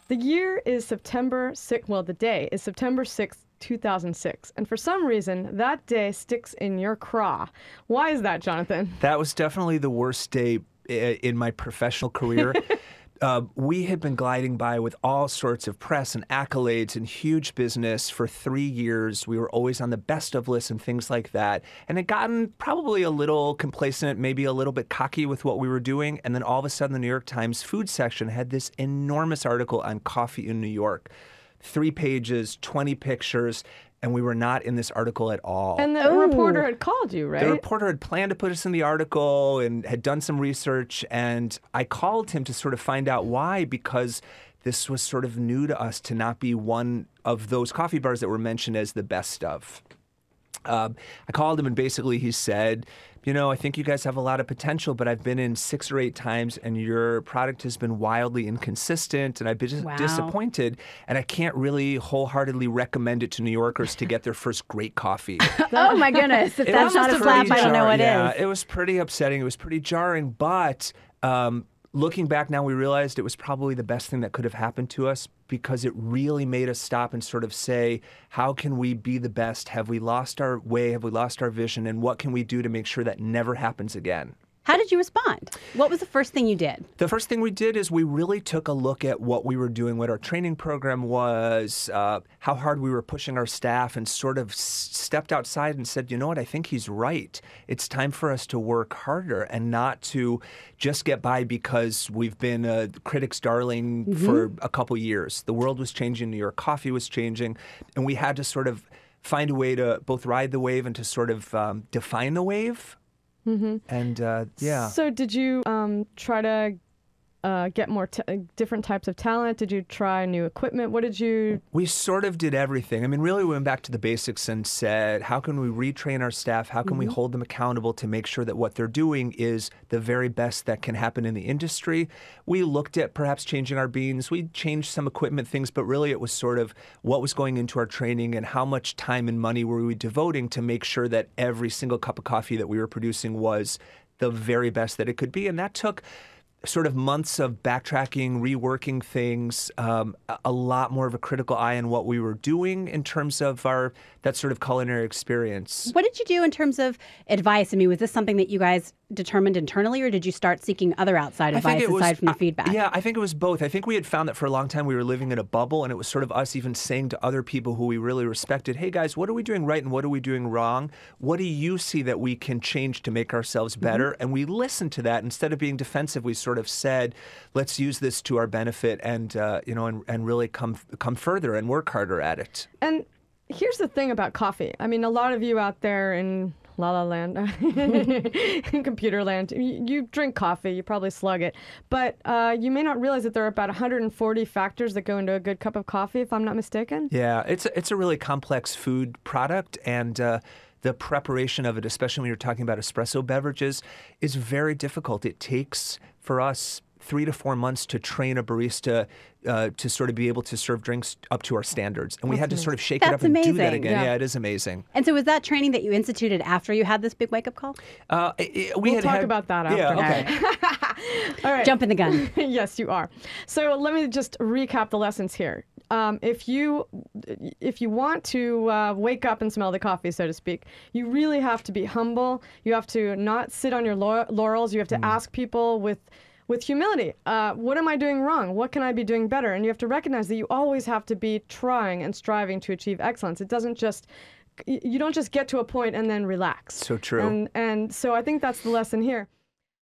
The year is September 6th. Well, the day is September 6th, 2006. And for some reason, that day sticks in your craw. Why is that, Jonathan? That was definitely the worst day in my professional career. We had been gliding by with all sorts of press and accolades and huge business for 3 years. We were always on the best of lists and things like that. And had gotten probably a little complacent, maybe a little bit cocky with what we were doing. And then all of a sudden, the New York Times food section had this enormous article on coffee in New York. 3 pages, 20 pictures, and we were not in this article at all. And the reporter had called you, right? The reporter had planned to put us in the article and had done some research, and I called him to sort of find out why, because this was sort of new to us to not be one of those coffee bars that were mentioned as the best of. I called him, and basically he said, you know, I think you guys have a lot of potential, but I've been in 6 or 8 times, and your product has been wildly inconsistent, and I've been disappointed, and I can't really wholeheartedly recommend it to New Yorkers to get their first great coffee. Oh, my goodness. If that's not a slap, I don't know what is. Yeah, it was pretty upsetting. It was pretty jarring, but looking back now, we realized it was probably the best thing that could have happened to us, because it really made us stop and sort of say, how can we be the best? Have we lost our way? Have we lost our vision? And what can we do to make sure that never happens again? How did you respond? What was the first thing you did? The first thing we did is we really took a look at what we were doing, what our training program was, how hard we were pushing our staff, and sort of stepped outside and said, you know what, I think he's right. It's time for us to work harder and not to just get by because we've been a critic's darling for a couple years. The world was changing, New York coffee was changing, and we had to sort of find a way to both ride the wave and to sort of define the wave. And yeah. So did you try to get more different types of talent? Did you try new equipment? What did you... We sort of did everything. I mean, really we went back to the basics and said, how can we retrain our staff? How can we hold them accountable to make sure that what they're doing is the very best that can happen in the industry? We looked at perhaps changing our beans. We changed some equipment things, but really it was sort of what was going into our training and how much time and money were we devoting to make sure that every single cup of coffee that we were producing was the very best that it could be. And that took sort of months of backtracking, reworking things, a lot more of a critical eye on what we were doing in terms of that sort of culinary experience. What did you do in terms of advice? I mean, was this something that you guys determined internally, or did you start seeking other outside advice aside from the feedback? Yeah, I think it was both. I think we had found that for a long time we were living in a bubble, and it was sort of us even saying to other people who we really respected, hey guys, what are we doing right and what are we doing wrong? What do you see that we can change to make ourselves better? And we listened to that. Instead of being defensive, we sort of said, let's use this to our benefit and and really come further and work harder at it. And here's the thing about coffee. I mean, a lot of you out there in La La Land, in computer land, you drink coffee, you probably slug it, but you may not realize that there are about 140 factors that go into a good cup of coffee, if I'm not mistaken. Yeah, it's a really complex food product, and the preparation of it, especially when you're talking about espresso beverages, is very difficult. It takes, for us, 3 to 4 months to train a barista to sort of be able to serve drinks up to our standards. And we had to sort of shake it up and do that again. Yeah, it is amazing. And so was that training that you instituted after you had this big wake-up call? We'll talk about that after. Yeah, okay. All right. Jumping the gun. Yes, you are. So let me just recap the lessons here. If you want to wake up and smell the coffee, so to speak, you really have to be humble. You have to not sit on your laurels. You have to ask people with humility, what am I doing wrong? What can I be doing better? And you have to recognize that you always have to be trying and striving to achieve excellence. It doesn't just, you don't just get to a point and then relax. So true. And so I think that's the lesson here.